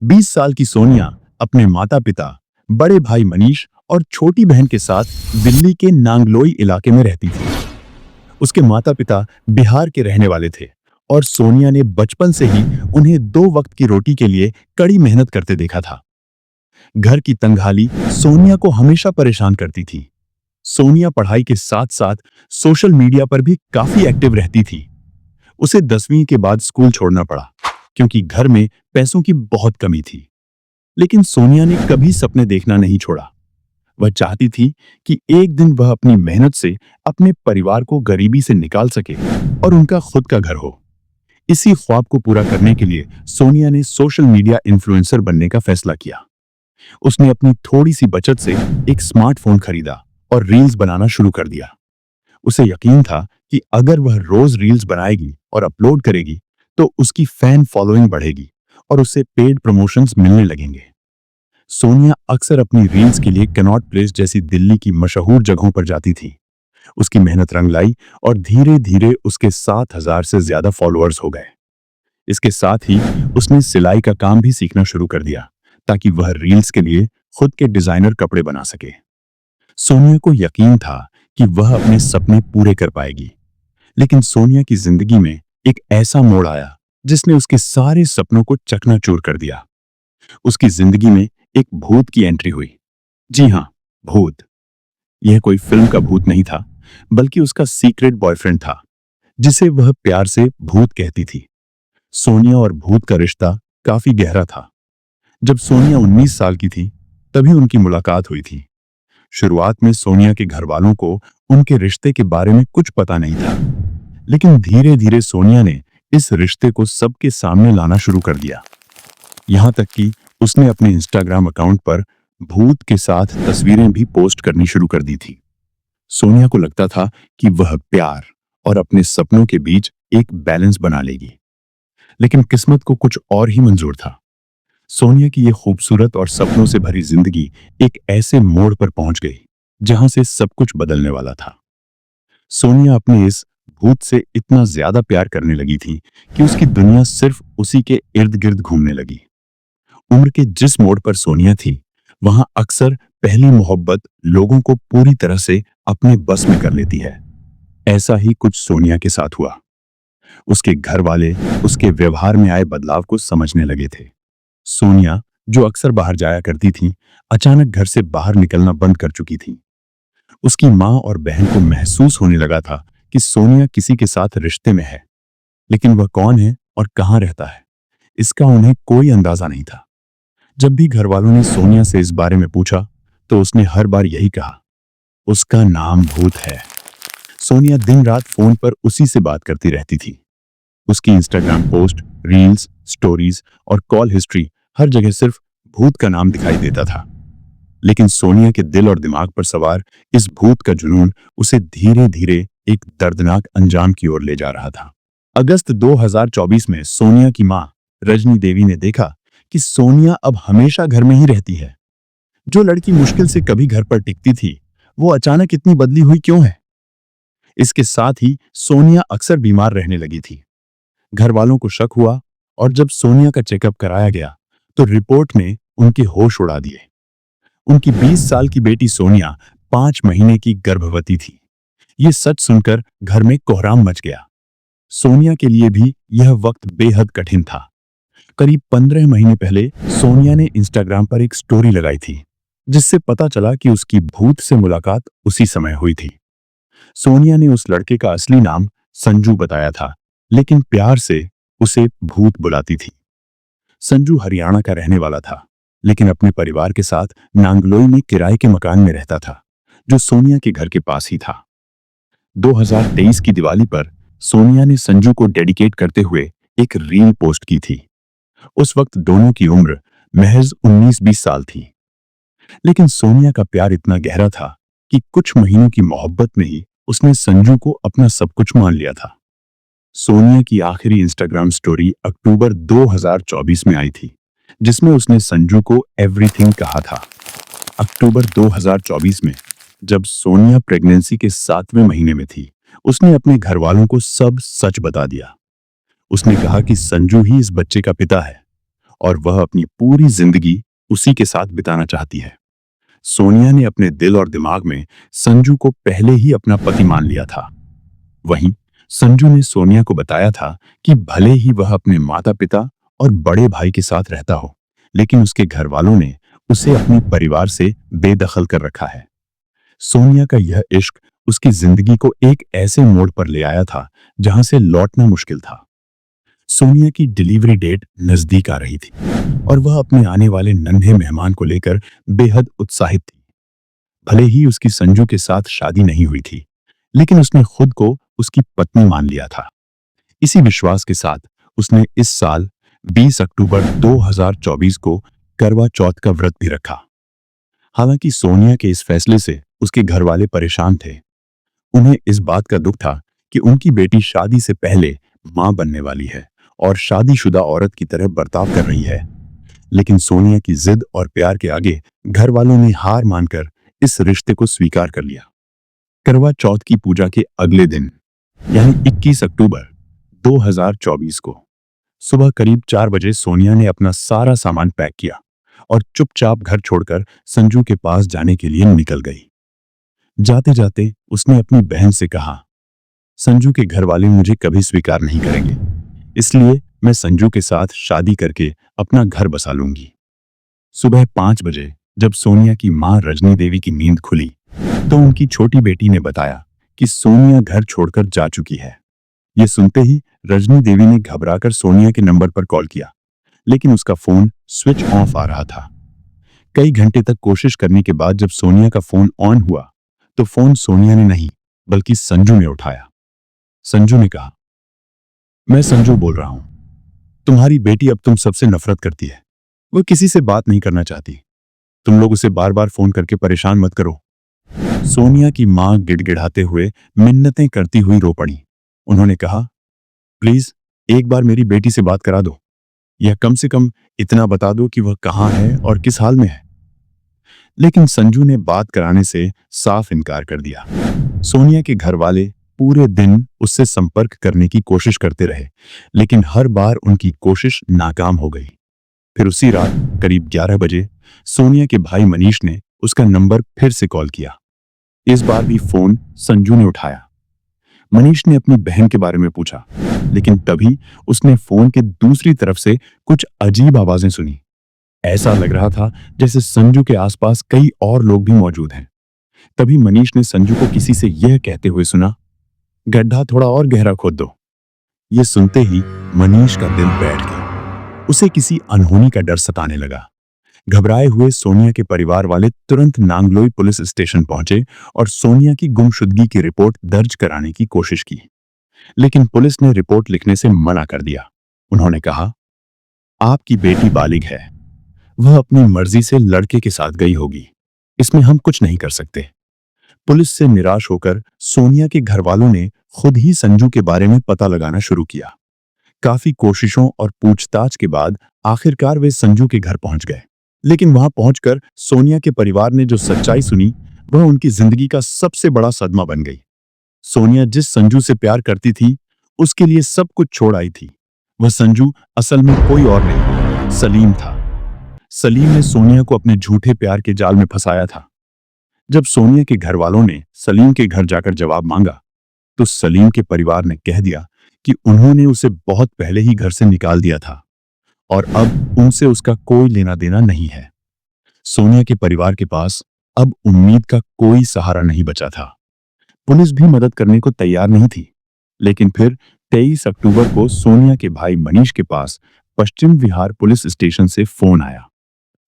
20 साल की सोनिया अपने माता-पिता, बड़े भाई मनीष और छोटी बहन के साथ दिल्ली के नांगलोई इलाके में रहती थी। उसके माता-पिता बिहार के रहने वाले थे और सोनिया ने बचपन से ही उन्हें 2 वक्त की रोटी के लिए कड़ी मेहनत करते देखा था। घर की तंगहाली सोनिया को हमेशा परेशान करती थी। सोनिया पढ़ाई के साथ-साथ सोशल मीडिया पर भी काफी एक्टिव रहती थी। उसे 10वीं के बाद स्कूल छोड़ना पड़ा क्योंकि घर में पैसों की बहुत कमी थी। लेकिन सोनिया ने कभी सपने देखना नहीं छोड़ा। वह चाहती थी कि एक दिन वह अपनी मेहनत से अपने परिवार को गरीबी से निकाल सके और उनका खुद का घर हो। इसी ख्वाब को पूरा करने के लिए सोनिया ने सोशल मीडिया इन्फ्लुएंसर बनने का फैसला किया। उसने अपनी थोड़ी सी बचत से एक स्मार्टफोन खरीदा और रील्स बनाना शुरू कर दिया। उसे यकीन था कि अगर वह रोज रील्स बनाएगी और अपलोड करेगी तो उसकी फैन फॉलोइंग बढ़ेगी और उसे पेड प्रमोशंस मिलने लगेंगे। सोनिया अक्सर अपनी रील्स के लिए कनॉट प्लेस जैसी दिल्ली की मशहूर जगहों पर जाती थी। उसकी मेहनत रंग लाई और धीरे धीरे उसके 7,000 से ज्यादा फॉलोअर्स हो गए। इसके साथ ही उसने सिलाई का काम भी सीखना शुरू कर दिया ताकि वह रील्स के लिए खुद के डिजाइनर कपड़े बना सके। सोनिया को यकीन था कि वह अपने सपने पूरे कर पाएगी। लेकिन सोनिया की जिंदगी में एक ऐसा मोड़ आया जिसने उसके सारे सपनों को चकनाचूर कर दिया। उसकी जिंदगी में एक भूत की एंट्री हुई। जी हां, भूत। यह कोई फिल्म का भूत नहीं था, बल्कि उसका सीक्रेट बॉयफ्रेंड था, जिसे वह प्यार से भूत कहती थी। सोनिया और भूत का रिश्ता काफी गहरा था। जब सोनिया 19 साल की थी, तभी उनकी मुलाकात हुई थी। शुरुआत में सोनिया के घर वालों को उनके रिश्ते के बारे में कुछ पता नहीं था, लेकिन धीरे धीरे सोनिया ने इस रिश्ते को सबके सामने लाना शुरू कर दिया। यहां तक कि उसने अपने इंस्टाग्राम अकाउंट पर भूत के साथ तस्वीरें भी पोस्ट करनी शुरू कर दी थी। सोनिया को लगता था कि वह प्यार और अपने सपनों के बीच एक बैलेंस बना लेगी, लेकिन किस्मत को कुछ और ही मंजूर था। सोनिया की यह खूबसूरत और सपनों से भरी जिंदगी एक ऐसे मोड़ पर पहुंच गई जहां से सब कुछ बदलने वाला था। सोनिया अपने इस भूत से इतना ज्यादा प्यार करने लगी थी कि उसकी दुनिया सिर्फ उसी के इर्द गिर्द घूमने लगी। उम्र के जिस मोड़ पर सोनिया थी, वहां अक्सर पहली मोहब्बत लोगों को पूरी तरह से अपने बस में कर लेती है। ऐसा ही कुछ सोनिया के साथ हुआ। उसके घर वाले उसके व्यवहार में आए बदलाव को समझने लगे थे। सोनिया, जो अक्सर बाहर जाया करती थी, अचानक घर से बाहर निकलना बंद कर चुकी थी। उसकी माँ और बहन को महसूस होने लगा था कि सोनिया किसी के साथ रिश्ते में है, लेकिन वह कौन है और कहाँ रहता है, इसका उन्हें कोई अंदाजा नहीं था। जब भी घर वालों ने सोनिया से इस बारे में पूछा, तो उसने हर बार यही कहा, उसका नाम भूत है। सोनिया दिन रात फोन पर उसी से बात करती रहती थी। उसकी इंस्टाग्राम पोस्ट, रील्स, स्टोरीज और कॉल हिस्ट्री हर जगह सिर्फ भूत का नाम दिखाई देता था। लेकिन सोनिया के दिल और दिमाग पर सवार इस भूत का जुनून उसे धीरे धीरे एक दर्दनाक अंजाम की ओर ले जा रहा था। अगस्त 2024 में सोनिया की मां रजनी देवी ने देखा कि सोनिया अब हमेशा घर में ही रहती है। जो लड़की मुश्किल से कभी घर पर टिकती थी, वो अचानक इतनी बदली हुई क्यों है? इसके साथ ही सोनिया अक्सर बीमार रहने लगी थी। घर वालों को शक हुआ और जब सोनिया का चेकअप कराया गया, तो रिपोर्ट ने उनके होश उड़ा दिए। उनकी 20 साल की बेटी सोनिया 5 महीने की गर्भवती थी। ये सच सुनकर घर में कोहराम मच गया। सोनिया के लिए भी यह वक्त बेहद कठिन था। करीब 15 महीने पहले सोनिया ने इंस्टाग्राम पर एक स्टोरी लगाई थी, जिससे पता चला कि उसकी भूत से मुलाकात उसी समय हुई थी। सोनिया ने उस लड़के का असली नाम संजू बताया था, लेकिन प्यार से उसे भूत बुलाती थी। संजू हरियाणा का रहने वाला था, लेकिन अपने परिवार के साथ नांगलोई में किराए के मकान में रहता था, जो सोनिया के घर के पास ही था। 2023 की दिवाली पर सोनिया ने संजू को डेडिकेट करते हुए एक रील पोस्ट की थी। उस वक्त दोनों की उम्र महज 19-20 साल थी, लेकिन सोनिया का प्यार इतना गहरा था कि कुछ महीनों की मोहब्बत में ही उसने संजू को अपना सब कुछ मान लिया था। सोनिया की आखिरी इंस्टाग्राम स्टोरी अक्टूबर 2024 में आई थी, जिसमें उसने संजू को एवरीथिंग कहा था। अक्टूबर 2024 में, जब सोनिया प्रेगनेंसी के 7वें महीने में थी, उसने अपने घर वालों को सब सच बता दिया। उसने कहा कि संजू ही इस बच्चे का पिता है और वह अपनी पूरी जिंदगी उसी के साथ बिताना चाहती है। सोनिया ने अपने दिल और दिमाग में संजू को पहले ही अपना पति मान लिया था। वहीं संजू ने सोनिया को बताया था कि भले ही वह अपने माता पिता और बड़े भाई के साथ रहता हो, लेकिन उसके घर वालों ने उसे अपने परिवार से बेदखल कर रखा है। सोनिया का यह इश्क उसकी जिंदगी को एक ऐसे मोड़ पर ले आया था जहां से लौटना मुश्किल था। सोनिया की डिलीवरी डेट नजदीक आ रही थी और वह अपने आने वाले नन्हे मेहमान को लेकर बेहद उत्साहित थी। भले ही उसकी संजू के साथ शादी नहीं हुई थी, लेकिन उसने खुद को उसकी पत्नी मान लिया था। इसी विश्वास के साथ उसने इस साल 20 अक्टूबर 2024 को करवा चौथ का व्रत भी रखा। हालांकि सोनिया के इस फैसले से उसके घर वाले परेशान थे। उन्हें इस बात का दुख था कि उनकी बेटी शादी से पहले मां बनने वाली है और शादीशुदा औरत की तरह बर्ताव कर रही है। लेकिन सोनिया की जिद और प्यार के आगे घर वालों ने हार मानकर इस रिश्ते को स्वीकार कर लिया। करवा चौथ की पूजा के अगले दिन यानी 21 अक्टूबर 2024 को सुबह करीब 4 बजे सोनिया ने अपना सारा सामान पैक किया और चुपचाप घर छोड़कर संजू के पास जाने के लिए निकल गई। जाते जाते उसने अपनी बहन से कहा, संजू के घर वाले मुझे कभी स्वीकार नहीं करेंगे, इसलिए मैं संजू के साथ शादी करके अपना घर बसा लूंगी। सुबह 5 बजे जब सोनिया की मां रजनी देवी की नींद खुली तो उनकी छोटी बेटी ने बताया कि सोनिया घर छोड़कर जा चुकी है। यह सुनते ही रजनी देवी ने घबराकर सोनिया के नंबर पर कॉल किया, लेकिन उसका फोन स्विच ऑफ आ रहा था। कई घंटे तक कोशिश करने के बाद जब सोनिया का फोन ऑन हुआ तो फोन सोनिया ने नहीं बल्कि संजू ने उठाया। संजू ने कहा, मैं संजू बोल रहा हूं। तुम्हारी बेटी अब तुम सबसे नफरत करती है। वो किसी से बात नहीं करना चाहती। तुम लोग उसे बार बार फोन करके परेशान मत करो। सोनिया की मां गिड़गिड़ाते हुए मिन्नतें करती हुई रो पड़ी। उन्होंने कहा, प्लीज एक बार मेरी बेटी से बात करा दो, या कम से कम इतना बता दो कि वह कहां है और किस हाल में है। लेकिन संजू ने बात कराने से साफ इनकार कर दिया। सोनिया के घर वाले पूरे दिन उससे संपर्क करने की कोशिश करते रहे, लेकिन हर बार उनकी कोशिश नाकाम हो गई। फिर उसी रात करीब 11 बजे सोनिया के भाई मनीष ने उसका नंबर फिर से कॉल किया। इस बार भी फोन संजू ने उठाया। मनीष ने अपनी बहन के बारे में पूछा, लेकिन तभी उसने फोन के दूसरी तरफ से कुछ अजीब आवाजें सुनी। ऐसा लग रहा था जैसे संजू के आसपास कई और लोग भी मौजूद हैं। तभी मनीष ने संजू को किसी से यह कहते हुए सुना, गड्ढा थोड़ा और गहरा खोद दो। यह सुनते ही मनीष का दिल बैठ गया। उसे किसी अनहोनी का डर सताने लगा। घबराए हुए सोनिया के परिवार वाले तुरंत नांगलोई पुलिस स्टेशन पहुंचे और सोनिया की गुमशुदगी की रिपोर्ट दर्ज कराने की कोशिश की, लेकिन पुलिस ने रिपोर्ट लिखने से मना कर दिया। उन्होंने कहा, आपकी बेटी बालिग है, वह अपनी मर्जी से लड़के के साथ गई होगी, इसमें हम कुछ नहीं कर सकते। पुलिस से निराश होकर सोनिया के घर वालों ने खुद ही संजू के बारे में पता लगाना शुरू किया। काफी कोशिशों और पूछताछ के बाद आखिरकार वे संजू के घर पहुंच गए, लेकिन वहां पहुंचकर सोनिया के परिवार ने जो सच्चाई सुनी वह उनकी जिंदगी का सबसे बड़ा सदमा बन गई। सोनिया जिस संजू से प्यार करती थी उसके लिए सब कुछ छोड़ आई थी। वह संजू असल में कोई और नहीं, सलीम था। सलीम ने सोनिया को अपने झूठे प्यार के जाल में फंसाया था। जब सोनिया के घर वालों ने सलीम के घर जाकर जवाब मांगा तो सलीम के परिवार ने कह दिया कि उन्होंने उसे बहुत पहले ही घर से निकाल दिया था और अब उनसे उसका कोई लेना देना नहीं है। सोनिया के परिवार के पास अब उम्मीद का कोई सहारा नहीं बचा था। पुलिस भी मदद करने को तैयार नहीं थी, लेकिन फिर 23 अक्टूबर को सोनिया के भाई मनीष के पास पश्चिम विहार पुलिस स्टेशन से फोन आया।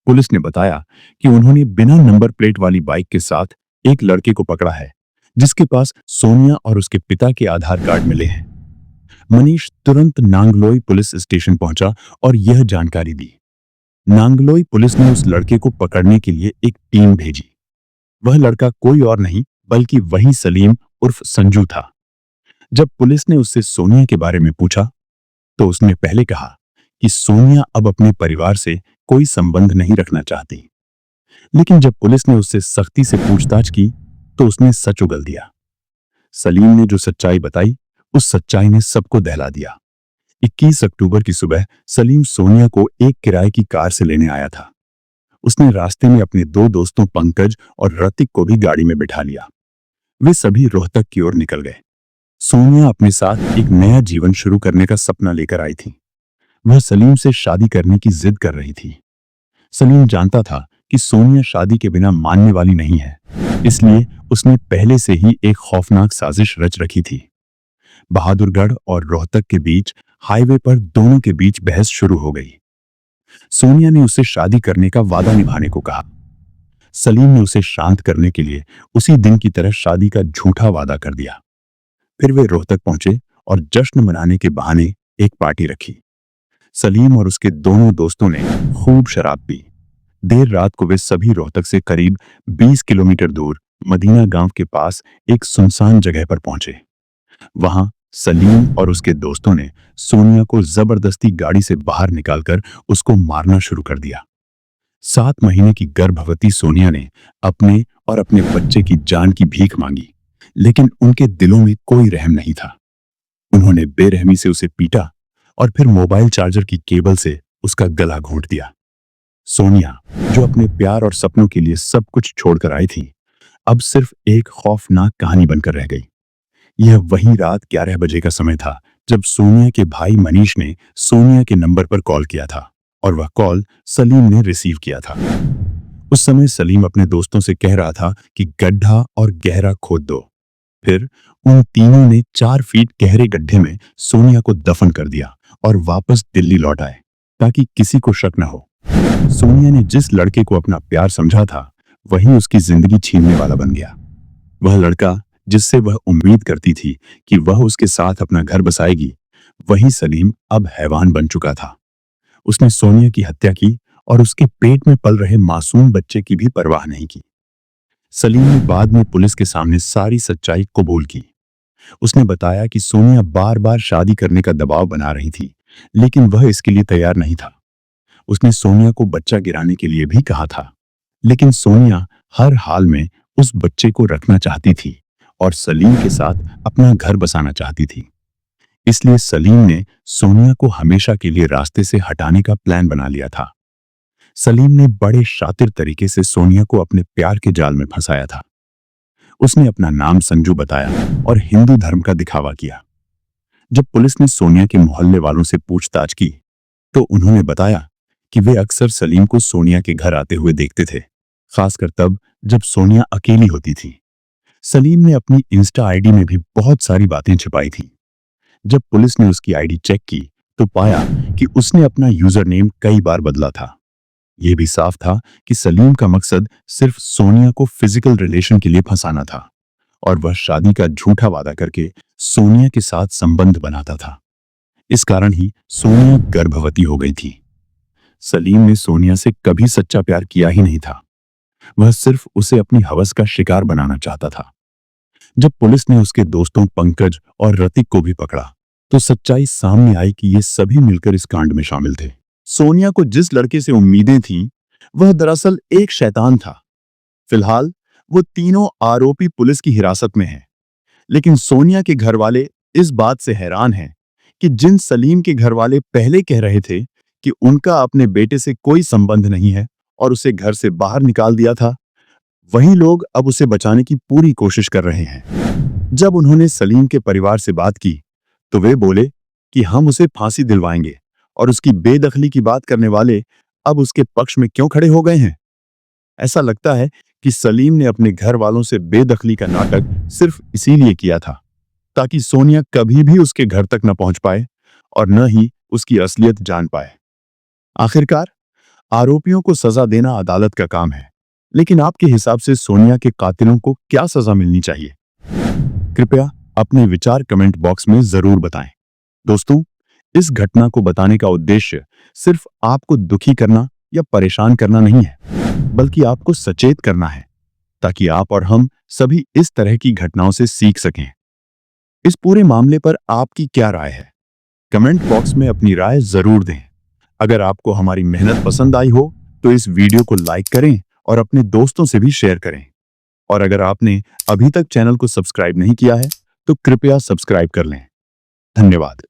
पुलिस ने बताया कि उन्होंने बिना नंबर प्लेट वाली बाइक के साथ एक लड़के को पकड़ा है, जिसके पास सोनिया और उसके पिता के आधार कार्ड मिले हैं। मनीष तुरंत नांगलोई पुलिस स्टेशन पहुंचा और यह जानकारी दी। नांगलोई पुलिस ने उस लड़के को पकड़ने के लिए एक टीम भेजी। वह लड़का कोई और नहीं बल्कि वही सलीम उर्फ संजू था। जब पुलिस ने उससे सोनिया के बारे में पूछा तो उसने पहले कहा कि सोनिया अब अपने परिवार से कोई संबंध नहीं रखना चाहती, लेकिन जब पुलिस ने उससे सख्ती से पूछताछ की तो उसने सच उगल दिया। सलीम ने जो सच्चाई बताई उस सच्चाई ने सबको दहला दिया। 21 अक्टूबर की सुबह सलीम सोनिया को एक किराए की कार से लेने आया था। उसने रास्ते में अपने दो दोस्तों पंकज और रतिक को भी गाड़ी में बिठा लिया। वे सभी रोहतक की ओर निकल गए। सोनिया अपने साथ एक नया जीवन शुरू करने का सपना लेकर आई थी। वह सलीम से शादी करने की जिद कर रही थी। सलीम जानता था कि सोनिया शादी के बिना मानने वाली नहीं है, इसलिए उसने पहले से ही एक खौफनाक साजिश रच रखी थी। बहादुरगढ़ और रोहतक के बीच हाईवे पर दोनों के बीच बहस शुरू हो गई। सोनिया ने उसे शादी करने का वादा निभाने को कहा। सलीम ने उसे शांत करने के लिए उसी दिन की तरह शादी का झूठा वादा कर दिया। फिर वे रोहतक पहुंचे और जश्न मनाने के बहाने एक पार्टी रखी। सलीम और उसके दोनों दोस्तों ने खूब शराब पी। देर रात को वे सभी रोहतक से करीब 20 किलोमीटर दूर मदीना गांव के पास एक सुनसान जगह पर पहुंचे। वहां सलीम और उसके दोस्तों ने सोनिया को जबरदस्ती गाड़ी से बाहर निकालकर उसको मारना शुरू कर दिया। 7 महीने की गर्भवती सोनिया ने अपने और अपने बच्चे की जान की भीख मांगी, लेकिन उनके दिलों में कोई रहम नहीं था। उन्होंने बेरहमी से उसे पीटा और फिर मोबाइल चार्जर की केबल से उसका गला घोंट दिया। सोनिया, जो अपने प्यार और सपनों के लिए सब कुछ छोड़कर आई थी, अब सिर्फ एक खौफनाक कहानी बनकर रह गई। यह वही रात 11 बजे का समय था जब सोनिया के भाई मनीष ने सोनिया के नंबर पर कॉल किया था और वह कॉल सलीम ने रिसीव किया था। उस समय सलीम अपने दोस्तों से कह रहा था कि गड्ढा और गहरा खोद दो। फिर उन तीनों ने 4 फीट गहरे गड्ढे में सोनिया को दफन कर दिया और वापस दिल्ली लौट आए ताकि किसी को शक न हो। सोनिया ने जिस लड़के को अपना प्यार समझा था, वही उसकी जिंदगी छीनने वाला बन गया। वह लड़का जिससे वह उम्मीद करती थी कि वह उसके साथ अपना घर बसाएगी, वही सलीम अब हैवान बन चुका था। उसने सोनिया की हत्या की और उसके पेट में पल रहे मासूम बच्चे की भी परवाह नहीं की। सलीम ने बाद में पुलिस के सामने सारी सच्चाई कबूल की। उसने बताया कि सोनिया बार बार शादी करने का दबाव बना रही थी, लेकिन वह इसके लिए तैयार नहीं था। उसने सोनिया को बच्चा गिराने के लिए भी कहा था, लेकिन सोनिया हर हाल में उस बच्चे को रखना चाहती थी और सलीम के साथ अपना घर बसाना चाहती थी। इसलिए सलीम ने सोनिया को हमेशा के लिए रास्ते से हटाने का प्लान बना लिया था। सलीम ने बड़े शातिर तरीके से सोनिया को अपने प्यार के जाल में फंसाया था। उसने अपना नाम संजू बताया और हिंदू धर्म का दिखावा किया। जब पुलिस ने सोनिया के मोहल्ले वालों से पूछताछ की, तो उन्होंने बताया कि वे अक्सर सलीम को सोनिया के घर आते हुए देखते थे, खासकर तब जब सोनिया अकेली होती थी। सलीम ने अपनी इंस्टा आईडी में भी बहुत सारी बातें छिपाई थी। जब पुलिस ने उसकी आईडी चेक की, तो पाया कि उसने अपना यूजर नेम कई बार बदला था। यह भी साफ था कि सलीम का मकसद सिर्फ सोनिया को फिजिकल रिलेशन के लिए फंसाना था और वह शादी का झूठा वादा करके सोनिया के साथ संबंध बनाता था। इस कारण ही सोनिया गर्भवती हो गई थी। सलीम ने सोनिया से कभी सच्चा प्यार किया ही नहीं था। वह सिर्फ उसे अपनी हवस का शिकार बनाना चाहता था। जब पुलिस ने उसके दोस्तों पंकज और रतिक को भी पकड़ा, तो सच्चाई सामने आई कि ये सभी मिलकर इस कांड में शामिल थे। सोनिया को जिस लड़के से उम्मीदें थीं, वह दरअसल एक शैतान था। फिलहाल वो तीनों आरोपी पुलिस की हिरासत में हैं, लेकिन सोनिया के घरवाले इस बात से हैरान हैं कि जिन सलीम के घरवाले पहले कह रहे थे कि उनका अपने बेटे से कोई संबंध नहीं है और उसे घर से बाहर निकाल दिया था, वही लोग अब उसे बचाने की पूरी कोशिश कर रहे हैं। जब उन्होंने सलीम के परिवार से बात की, तो वे बोले कि हम उसे फांसी दिलवाएंगे और उसकी बेदखली की बात करने वाले अब उसके पक्ष में क्यों खड़े हो गए हैं। ऐसा लगता है कि सलीम ने अपने घर वालों से बेदखली का नाटक सिर्फ इसीलिए किया था ताकि सोनिया कभी भी उसके घर तक न पहुंच पाए और न ही उसकी असलियत जान पाए। आखिरकार आरोपियों को सजा देना अदालत का काम है, लेकिन आपके हिसाब से सोनिया के कातिलों को क्या सजा मिलनी चाहिए? कृपया अपने विचार कमेंट बॉक्स में जरूर बताएं। दोस्तों, इस घटना को बताने का उद्देश्य सिर्फ आपको दुखी करना या परेशान करना नहीं है, बल्कि आपको सचेत करना है ताकि आप और हम सभी इस तरह की घटनाओं से सीख सकें। इस पूरे मामले पर आपकी क्या राय है? कमेंट बॉक्स में अपनी राय जरूर दें। अगर आपको हमारी मेहनत पसंद आई हो, तो इस वीडियो को लाइक करें और अपने दोस्तों से भी शेयर करें। और अगर आपने अभी तक चैनल को सब्सक्राइब नहीं किया है, तो कृपया सब्सक्राइब कर लें। धन्यवाद।